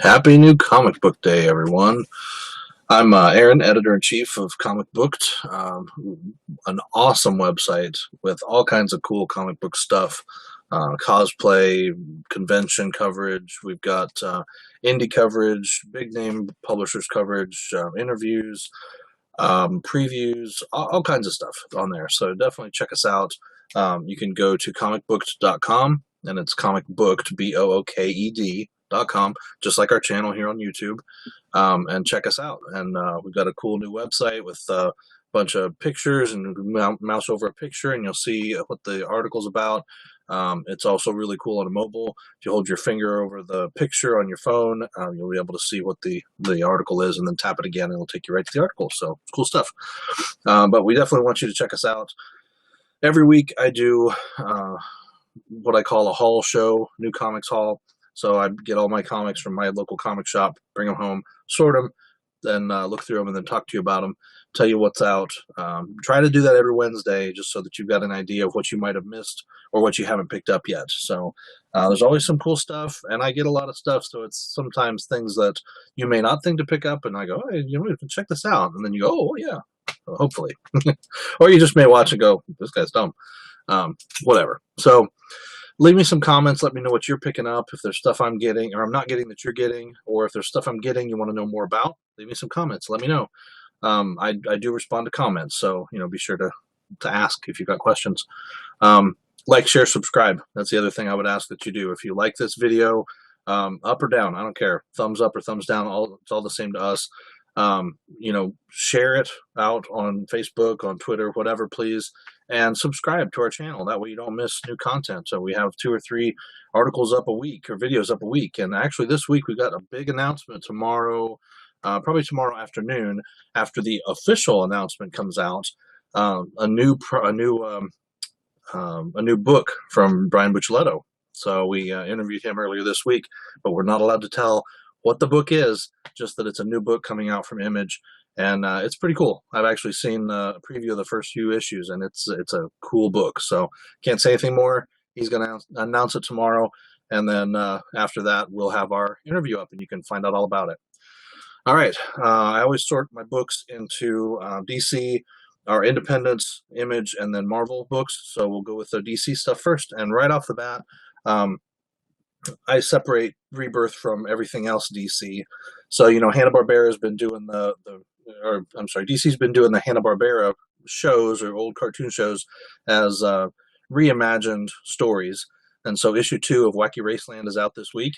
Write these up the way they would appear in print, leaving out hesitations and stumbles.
Happy New Comic Book Day, everyone. I'm Aaron, editor-in-chief of Comic Booked, an awesome website with all kinds of cool comic book stuff, cosplay, convention coverage. We've got indie coverage, big-name publishers coverage, interviews, previews, all kinds of stuff on there. So definitely check us out. You can go to comicbooked.com, and it's comicbooked, BOOKED.com, just like our channel here on YouTube, and check us out. And we've got a cool new website with a bunch of pictures, and mouse over a picture and you'll see what the article's about. It's also really cool on a mobile. If you hold your finger over the picture on your phone, you'll be able to see what the article is, and then tap it again and it'll take you right to the article. So it's cool stuff. But we definitely want you to check us out. Every week I do what I call a haul show, New Comics Haul. So I get all my comics from my local comic shop, bring them home, sort them, then look through them, and then talk to you about them, tell you what's out. Try to do that every Wednesday just so that you've got an idea of what you might have missed or what you haven't picked up yet. So there's always some cool stuff, and I get a lot of stuff, so it's sometimes things that you may not think to pick up, and I go, hey, you know, check this out, and then you go, oh, yeah, well, hopefully. Or you just may watch and go, this guy's dumb. Whatever. So leave me some comments. Let me know what you're picking up. If there's stuff I'm getting or I'm not getting that you're getting, or if there's stuff I'm getting you want to know more about, leave me some comments. Let me know. I do respond to comments, so be sure to ask if you've got questions. Like, share, subscribe. That's the other thing I would ask that you do. If you like this video, up or down, I don't care. Thumbs up or thumbs down, it's all the same to us. Share it out on Facebook, on Twitter, whatever, please, and subscribe to our channel. That way you don't miss new content. So we have 2 or 3 articles up a week or videos up a week. And actually this week we've got a big announcement tomorrow, probably tomorrow afternoon, after the official announcement comes out, a new book from Brian Buccellato. So we interviewed him earlier this week, but we're not allowed to tell what the book is, just that it's a new book coming out from Image, and it's pretty cool. I've actually seen a preview of the first few issues, and it's a cool book. So can't say anything more. He's going to announce it tomorrow, and then after that, we'll have our interview up, and you can find out all about it. All right. I always sort my books into DC, our Independence, Image, and then Marvel books. So we'll go with the DC stuff first, and right off the bat, I separate Rebirth from everything else DC. So, Hanna-Barbera has been doing DC's been doing the Hanna-Barbera shows or old cartoon shows as reimagined stories. And so issue 2 of Wacky Raceland is out this week.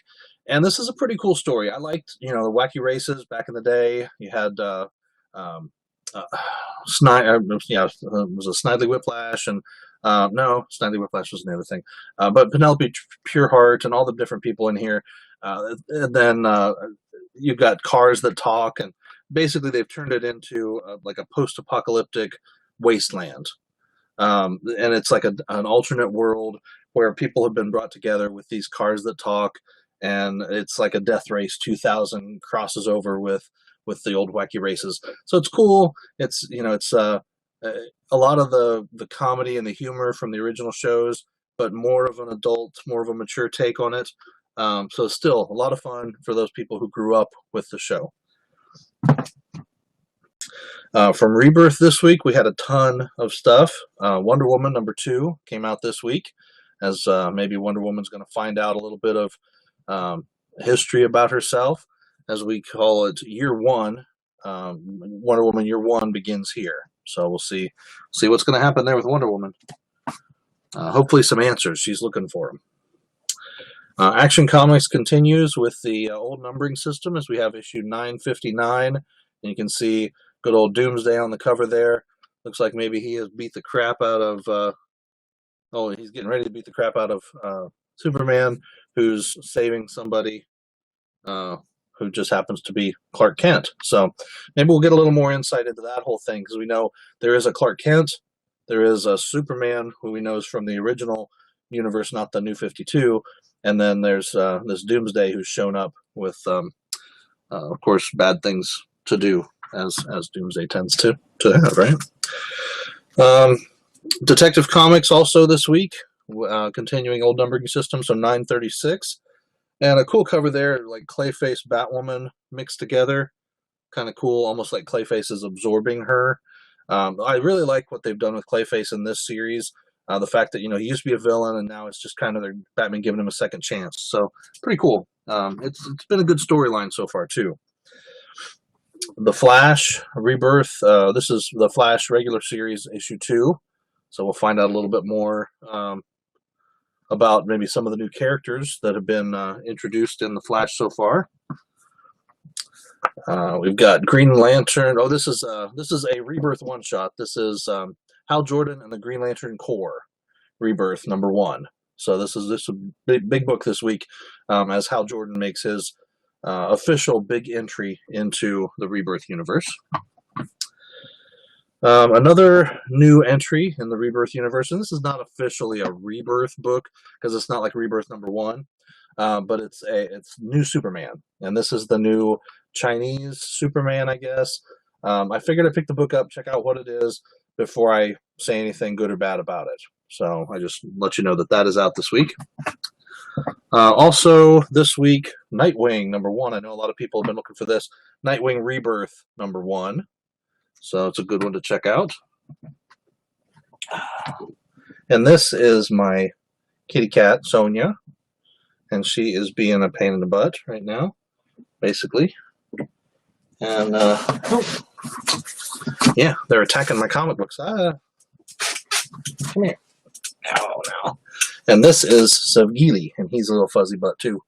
And this is a pretty cool story. I liked, the Wacky Races back in the day. You had it was a Snidely Whiplash, and no, Snidely Whiplash was another thing. But Penelope Pureheart and all the different people in here. And then you've got cars that talk, and basically they've turned it into like a post-apocalyptic wasteland. And it's like an alternate world where people have been brought together with these cars that talk, and it's like a Death Race 2000 crosses over with the old Wacky Races. So it's cool. It's a lot of the comedy and the humor from the original shows, but more of an adult, more of a mature take on it. So still a lot of fun for those people who grew up with the show. From Rebirth this week, we had a ton of stuff. Wonder Woman #2 came out this week, as maybe Wonder Woman's going to find out a little bit of history about herself. As we call it, Year 1. Wonder Woman Year 1 begins here. So we'll see what's going to happen there with Wonder Woman. Hopefully some answers. She's looking for them. Action Comics continues with the old numbering system, as we have issue 959. And you can see good old Doomsday on the cover there. Looks like maybe he has beat the crap out of... he's getting ready to beat the crap out of Superman, who's saving somebody who just happens to be Clark Kent. So maybe we'll get a little more insight into that whole thing, because we know there is a Clark Kent, there is a Superman who we know is from the original universe, not the New 52, and then there's this Doomsday who's shown up with, of course, bad things to do, as Doomsday tends to have, right? Detective Comics also this week, continuing old numbering system, so 936. And a cool cover there, like Clayface Batwoman mixed together. Kind of cool, almost like Clayface is absorbing her. I really like what they've done with Clayface in this series. The fact that, he used to be a villain and now it's just kind of their Batman giving him a second chance. So pretty cool. It's been a good storyline so far too. The Flash Rebirth. This is the Flash regular series issue 2. So we'll find out a little bit more about maybe some of the new characters that have been introduced in the Flash so far. We've got Green Lantern. Oh, this is a Rebirth one shot. This is Hal Jordan and the Green Lantern Corps Rebirth #1. So this is a big book this week as Hal Jordan makes his official big entry into the Rebirth universe. Another new entry in the Rebirth universe, and this is not officially a Rebirth book because it's not like Rebirth #1, but it's new Superman, and this is the new Chinese Superman, I guess. I figured I'd pick the book up, check out what it is before I say anything good or bad about it. So I just let you know that is out this week. Also this week, Nightwing #1. I know a lot of people have been looking for this. Nightwing Rebirth #1. So it's a good one to check out. And this is my kitty cat, Sonia. And she is being a pain in the butt right now, basically. And, yeah, they're attacking my comic books. Come here. Now. And this is Savgili, and he's a little fuzzy butt, too.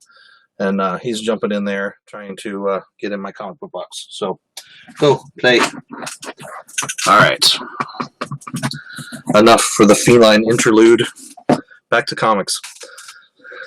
And he's jumping in there trying to get in my comic book box. So, go, play. All right. Enough for the feline interlude. Back to comics.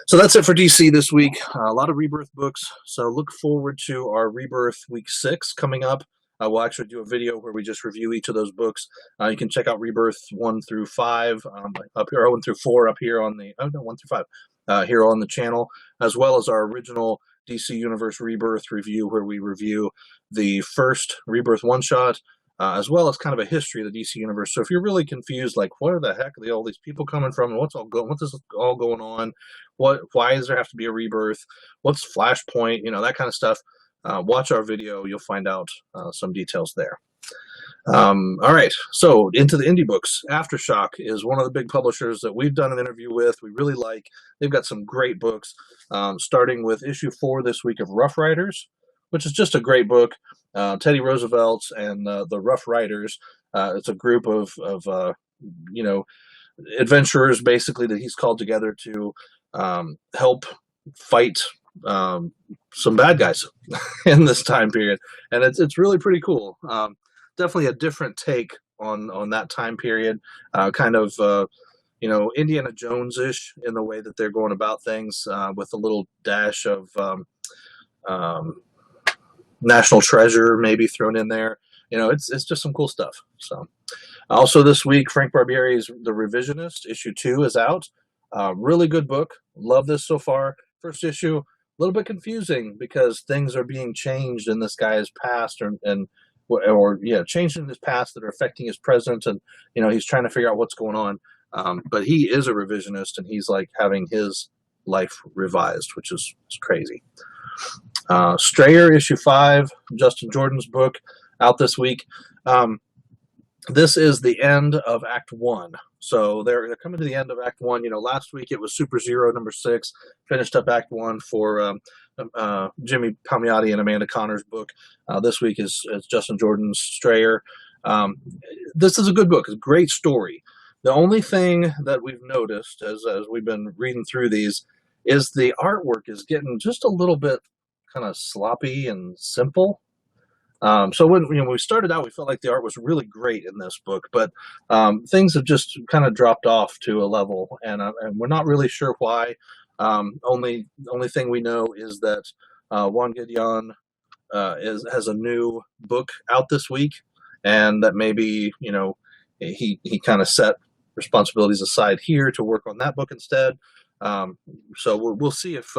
So that's it for DC this week. A lot of Rebirth books. So look forward to our Rebirth Week 6 coming up. We'll actually do a video where we just review each of those books. You can check out Rebirth 1 through 5 up here, or 1 through 4 up here on the 1 through 5 here on the channel, as well as our original DC Universe Rebirth review, where we review the first Rebirth one-shot, as well as kind of a history of the DC Universe. So if you're really confused, like, where the heck are all these people coming from, and what is all going on? Why does there have to be a Rebirth? What's Flashpoint? That kind of stuff. Watch our video. You'll find out some details there. All right, so into the indie books. Aftershock is one of the big publishers that we've done an interview with. We really like. They've got some great books, starting with issue 4 this week of Rough Riders, which is just a great book. Teddy Roosevelt and the Rough Riders. It's a group of adventurers, basically, that he's called together to help fight some bad guys in this time period, and it's really pretty cool. Definitely a different take on that time period, kind of Indiana Jones-ish in the way that they're going about things, with a little dash of National Treasure maybe thrown in there. It's just some cool stuff. So also this week, Frank Barbieri's The Revisionist issue 2 is out. Really good book. Love this so far. First issue, a little bit confusing because things are being changed in this guy's past, or changed in his past that are affecting his present, and he's trying to figure out what's going on. But he is a revisionist, and he's like having his life revised, which is crazy. Strayer issue 5, Justin Jordan's book, out this week. This is the end of Act 1. So they're coming to the end of Act 1. Last week it was Super Zero #6, finished up Act 1 for Jimmy Palmiotti and Amanda Connor's book. This week is Justin Jordan's Strayer. This is a good book. It's a great story. The only thing that we've noticed as we've been reading through these is the artwork is getting just a little bit kind of sloppy and simple. So when we started out, we felt like the art was really great in this book, but things have just kind of dropped off to a level, and we're not really sure why. Only thing we know is that Juan Gideon has a new book out this week, and that maybe he kind of set responsibilities aside here to work on that book instead. So we'll see if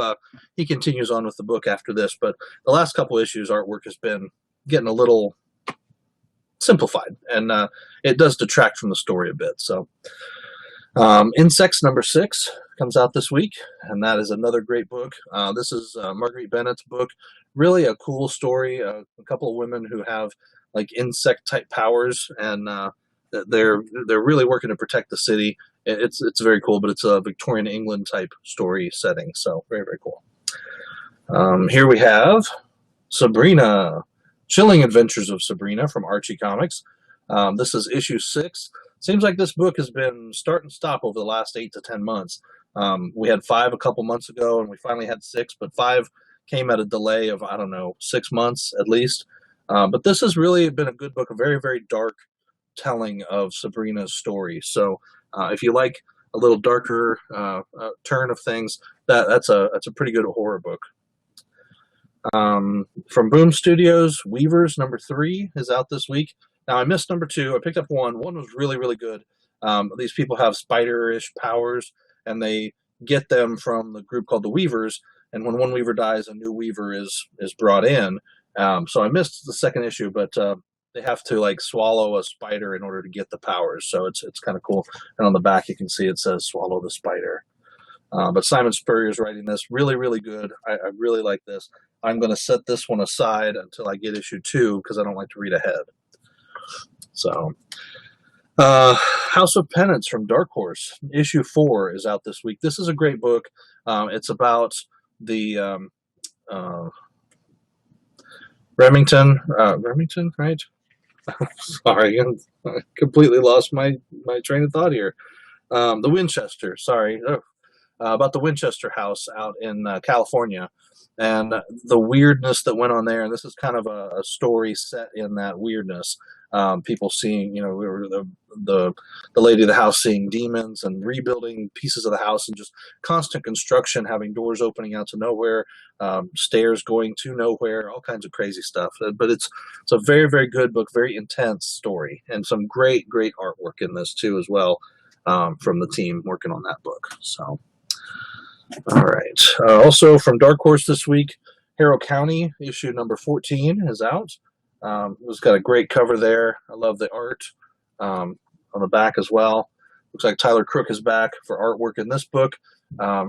he continues on with the book after this. But the last couple issues, artwork has been getting a little simplified, and it does detract from the story a bit. So Insects number 6 comes out this week, and that is another great book. This is Marguerite Bennett's book. Really a cool story. A couple of women who have like insect type powers, and they're really working to protect the city. It's very cool, but it's a Victorian England type story setting. So very very cool. Here we have Sabrina, Chilling Adventures of Sabrina from Archie Comics. This is issue 6. Seems like this book has been start and stop over the last 8 to 10 months. We had 5 a couple months ago, and we finally had 6, but 5 came at a delay of, I don't know, 6 months at least. But this has really been a good book, a very, very dark telling of Sabrina's story. So if you like a little darker turn of things, that's a pretty good horror book. From Boom Studios, Weavers number 3 is out this week. Now, I missed number 2. I picked up 1. 1 was really, really good. These people have spider-ish powers, and they get them from the group called the Weavers. And when one Weaver dies, a new Weaver is brought in. So I missed the second issue, but they have to like swallow a spider in order to get the powers. So it's kind of cool. And on the back, you can see it says "Swallow the Spider." But Simon Spurrier is writing this. Really, really good. I really like this. I'm going to set this one aside until I get issue 2 because I don't like to read ahead. So, House of Penance from Dark Horse, issue 4 is out this week. This is a great book. It's about the Remington, right? Sorry, I completely lost my train of thought here. The Winchester, sorry. About the Winchester house out in California and the weirdness that went on there. And this is kind of a story set in that weirdness. People seeing, the lady of the house seeing demons and rebuilding pieces of the house and just constant construction, having doors opening out to nowhere, stairs going to nowhere, all kinds of crazy stuff. But it's a very, very good book, very intense story, and some great, great artwork in this too as well from the team working on that book. So. All right. Also from Dark Horse this week, Harrow County, issue number 14 is out. It's got a great cover there. I love the art on the back as well. Looks like Tyler Crook is back for artwork in this book.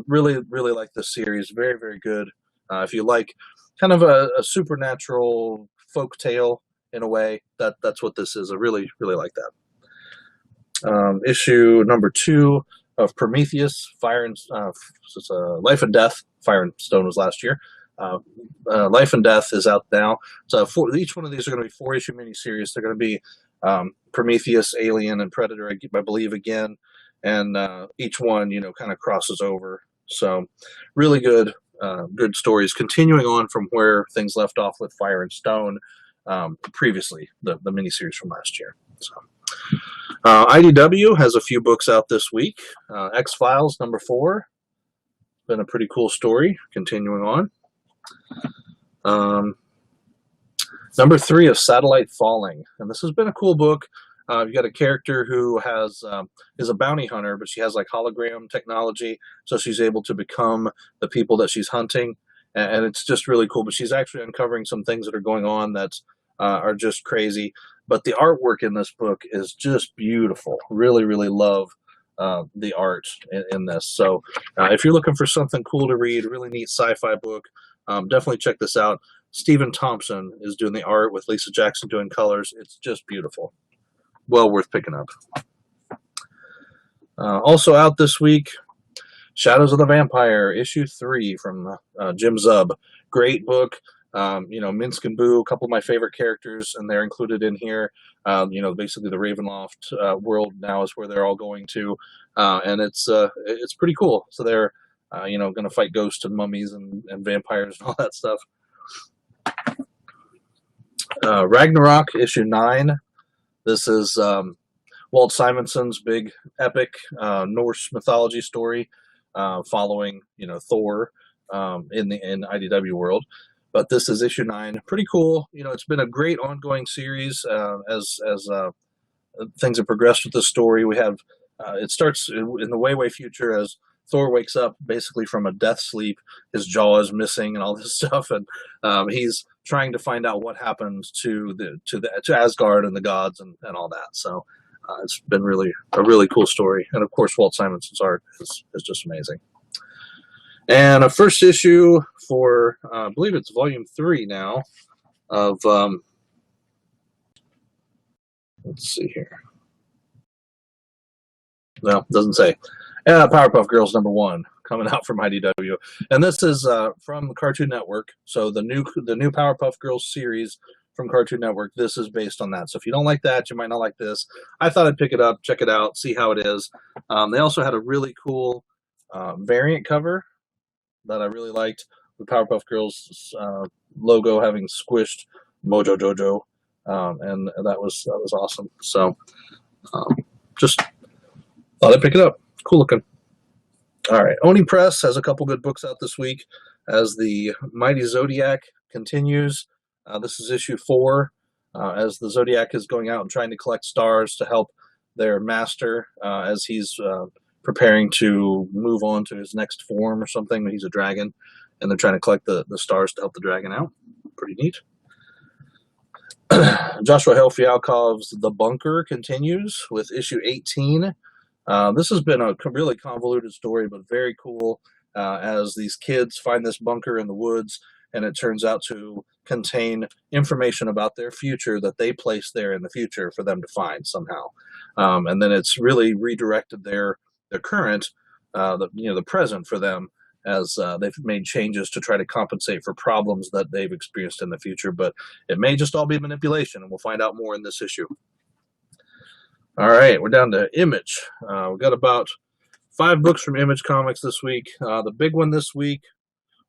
Really, really like this series. Very, very good. If you like kind of a supernatural folk tale in a way, that's what this is. I really, really like that. Issue number 2 of Prometheus, Fire and Life and Death. Fire and Stone was last year. Life and Death is out now. So each one of these are going to be 4-issue miniseries. They're going to be Prometheus, Alien, and Predator, I believe, again. And each one, kind of crosses over. So really good, good stories. Continuing on from where things left off with Fire and Stone previously, the miniseries from last year. So. IDW has a few books out this week. X-Files number 4. Been a pretty cool story. Continuing on. Number 3 of Satellite Falling. And this has been a cool book. You've got a character who is a bounty hunter, but she has like hologram technology, so she's able to become the people that she's hunting. And it's just really cool. But she's actually uncovering some things that are going on that are just crazy. But the artwork in this book is just beautiful. Really, really love the art in this. So if you're looking for something cool to read, really neat sci-fi book, definitely check this out. Stephen Thompson is doing the art with Lisa Jackson doing colors. It's just beautiful. Well worth picking up. Also out this week, Shadows of the Vampire, issue 3 from Jim Zub. Great book. Minsk and Boo, a couple of my favorite characters, and they're included in here. Basically the Ravenloft world now is where they're all going to, and it's pretty cool. So they're, going to fight ghosts and mummies and vampires and all that stuff. Ragnarok, issue 9. This is Walt Simonson's big epic Norse mythology story following, Thor in IDW world. But this is issue 9. Pretty cool. It's been a great ongoing series as things have progressed with the story. We have it starts in the way future as Thor wakes up basically from a death sleep. His jaw is missing and all this stuff, and he's trying to find out what happens to Asgard and the gods and all that. So It's been really a really cool story, and of course, Walt Simonson's art is just amazing. And a first issue for I believe it's volume 3 now of let's see here. Well, doesn't say. Powerpuff Girls #1 coming out from IDW, and this is from Cartoon Network. So the new Powerpuff Girls series from Cartoon Network. This is based on that. So if you don't like that, you might not like this. I thought I'd pick it up, check it out, see how it is. They also had a really cool variant cover that I really liked. The Powerpuff Girls logo having squished Mojo Jojo, and that was awesome. So just thought I'd pick it up. Cool looking. All right. Oni Press has a couple good books out this week as the Mighty Zodiac continues. This is issue 4 as the Zodiac is going out and trying to collect stars to help their master as he's preparing to move on to his next form or something. He's a dragon, and they're trying to collect the stars to help the dragon out. Pretty neat. Joshua Hale Fialkov's The Bunker continues with issue 18. This has been a really convoluted story, but very cool as these kids find this bunker in the woods, and it turns out to contain information about their future that they place there in the future for them to find somehow. And then it's really redirected their current, the present for them as they've made changes to try to compensate for problems that they've experienced in the future. But it may just all be manipulation, and we'll find out more in this issue. All right, we're down to Image. We've got about 5 books from Image Comics this week. The big one this week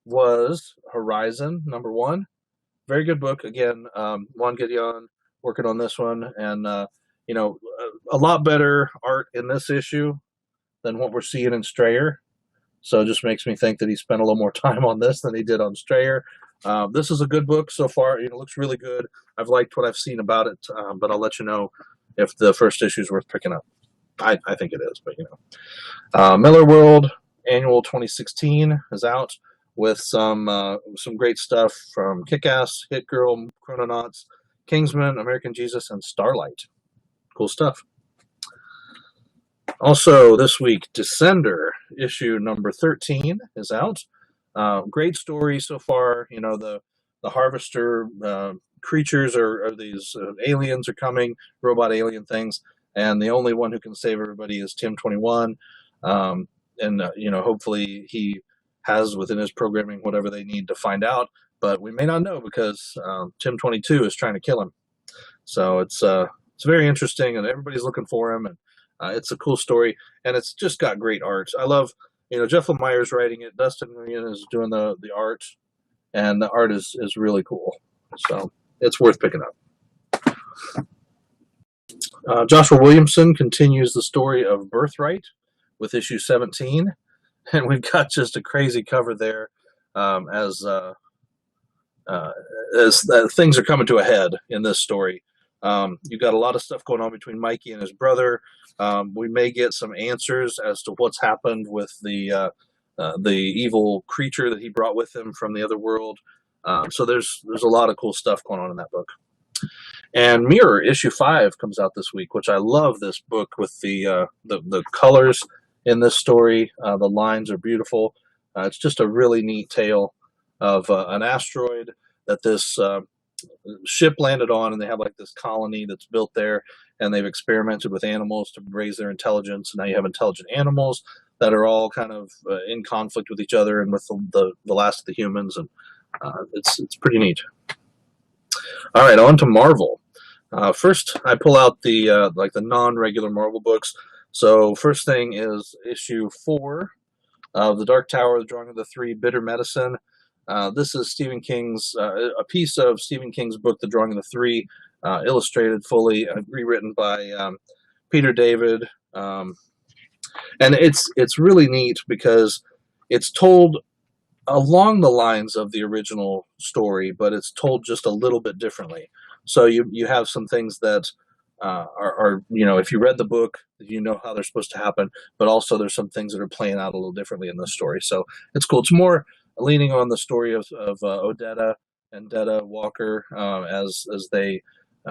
was Horizon #1. Very good book. Again, Juan Gideon working on this one, and a lot better art in this issue than what we're seeing in Strayer. So it just makes me think that he spent a little more time on this than he did on Strayer. This is a good book so far. It looks really good. I've liked what I've seen about it, but I'll let you know if the first issue is worth picking up. I think it is, but Miller World Annual 2016 is out with some great stuff from Kick-Ass, Hit Girl, Chrononauts, Kingsman, American Jesus, and Starlight. Cool stuff. Also this week, Descender issue number 13 is out. Great story so far. The harvester creatures are these aliens are coming, robot alien things, and the only one who can save everybody is Tim 21. And hopefully he has within his programming whatever they need to find out, but we may not know because Tim 22 is trying to kill him. So it's very interesting, and everybody's looking for him, and it's a cool story, and it's just got great art. I love, Jeff Lemire's writing it, Dustin Nguyen is doing the art, and the art is really cool. So it's worth picking up. Joshua Williamson continues the story of Birthright with issue 17, and we've got just a crazy cover there as things are coming to a head in this story. You've got a lot of stuff going on between Mikey and his brother. We may get some answers as to what's happened with the evil creature that he brought with him from the other world. So there's a lot of cool stuff going on in that book. And Mirror issue 5 comes out this week, which I love this book with the colors in this story. The lines are beautiful. It's just a really neat tale of an asteroid that this ship landed on, and they have like this colony that's built there, and they've experimented with animals to raise their intelligence, and now you have intelligent animals that are all kind of in conflict with each other and with the last of the humans, and it's pretty neat. All right, on to Marvel. First, I pull out the non-regular Marvel books. So first thing is issue 4 of The Dark Tower, The Drawing of the Three, Bitter Medicine. This is Stephen King's a piece of Stephen King's book, The Drawing of the Three, illustrated fully, rewritten by Peter David, and it's really neat because it's told along the lines of the original story, but it's told just a little bit differently. So you have some things that are if you read the book, you know how they're supposed to happen, but also there's some things that are playing out a little differently in this story. So it's cool. It's more leaning on the story of Odetta and Detta Walker as they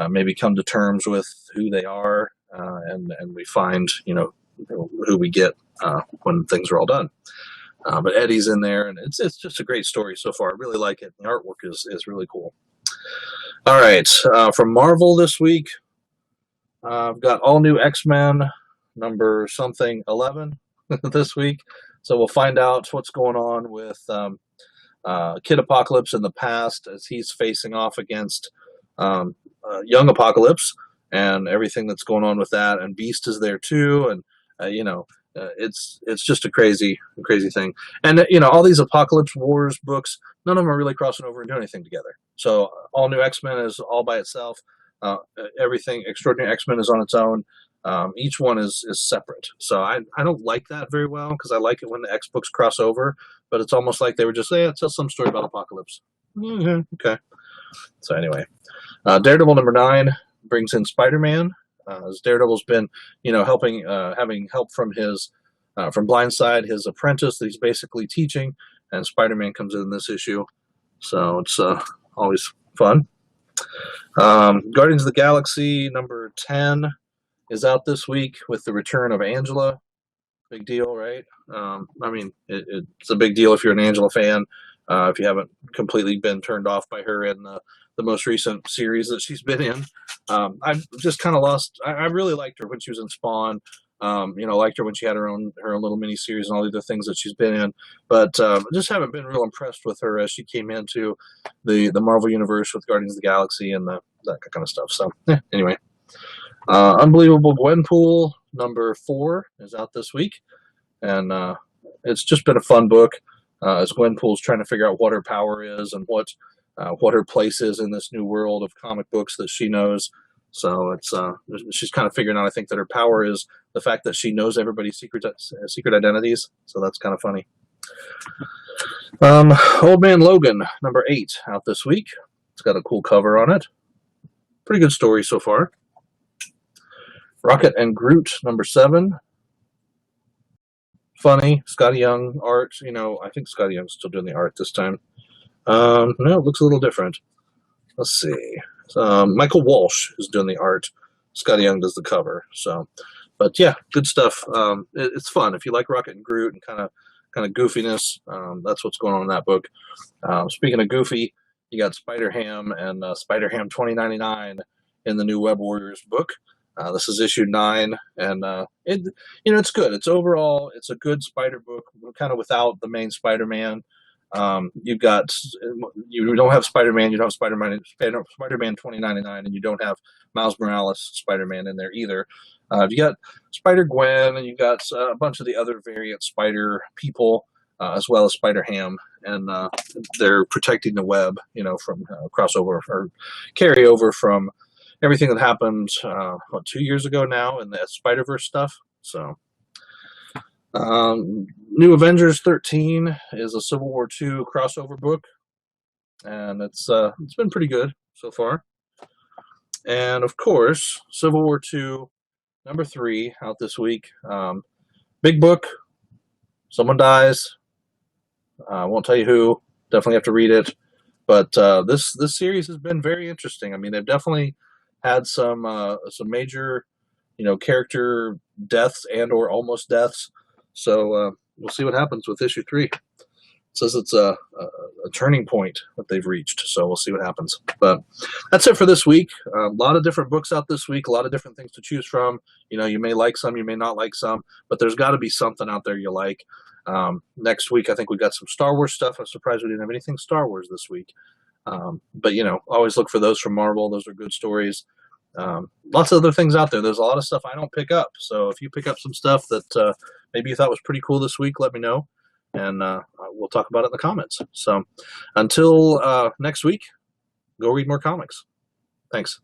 maybe come to terms with who they are, and we find, who we get when things are all done. But Eddie's in there, and it's just a great story so far. I really like it. The artwork is really cool. All right, from Marvel this week, I've got all new X-Men number something 11 this week. So we'll find out what's going on with Kid Apocalypse in the past as he's facing off against Young Apocalypse and everything that's going on with that. And Beast is there too, and it's just a crazy thing. And all these Apocalypse Wars books, none of them are really crossing over and doing anything together. So all new X-Men is all by itself. Everything Extraordinary X-Men is on its own. Each one is separate. So I don't like that very well, because I like it when the X books cross over, but it's almost like they were just saying, tell some story about Apocalypse. Mm-hmm. Okay. So anyway, Daredevil number 9 brings in Spider-Man. As Daredevil's been, helping, having help from his, from Blindside, his apprentice that he's basically teaching, and Spider-Man comes in this issue. So it's always fun. Guardians of the Galaxy number 10 is out this week with the return of Angela. Big deal, right? I mean, it's a big deal if you're an Angela fan. If you haven't completely been turned off by her in the most recent series that she's been in. I've just kind of lost. I really liked her when she was in Spawn. Liked her when she had her own little mini series and all the other things that she's been in. But just haven't been real impressed with her as she came into the Marvel Universe with Guardians of the Galaxy and that kind of stuff. So anyway, Unbelievable Gwenpool number 4 is out this week, and it's just been a fun book as Gwenpool's trying to figure out what her power is and what her place is in this new world of comic books that she knows. So it's she's kind of figuring out, I think, that her power is the fact that she knows everybody's secret identities. So that's kind of funny. Old Man Logan number 8 out this week. It's got a cool cover on it. Pretty good story so far. Rocket and Groot number 7. Funny. Scotty Young art. I think Scotty Young's still doing the art this time. No, it looks a little different. Let's see. Michael Walsh is doing the art. Scotty Young does the cover. So, but yeah, good stuff. It's fun if you like Rocket and Groot and kind of goofiness. That's what's going on in that book. Speaking of goofy, you got Spider-Ham and Spider-Ham 2099 in the new Web Warriors book. This is issue 9, and it's good. It's a good Spider book, kind of without the main Spider-Man. You don't have Spider-Man, you don't have Spider-Man 2099, and you don't have Miles Morales Spider-Man in there either. You got Spider-Gwen, and you got a bunch of the other variant Spider people, as well as Spider-Ham, and they're protecting the web, from crossover or carryover from everything that happened 2 years ago now in the Spider-Verse stuff. So. New Avengers 13 is a Civil War II crossover book, and it's been pretty good so far. And of course, Civil War II number 3 out this week. Big book. Someone dies. I won't tell you who. Definitely have to read it. But this series has been very interesting. I mean, they've definitely had some major, character deaths and or almost deaths. So we'll see what happens with issue 3. It says it's a turning point that they've reached, so we'll see what happens. But that's it for this week. A lot of different books out this week, a lot of different things to choose from. You may like some, you may not like some, but there's got to be something out there you like. Next week, I think we got some Star Wars stuff. I'm surprised we didn't have anything Star Wars this week. But, always look for those from Marvel. Those are good stories. Lots of other things out there. There's a lot of stuff I don't pick up. So if you pick up some stuff that maybe you thought was pretty cool this week, let me know, and we'll talk about it in the comments. So until next week, go read more comics. Thanks.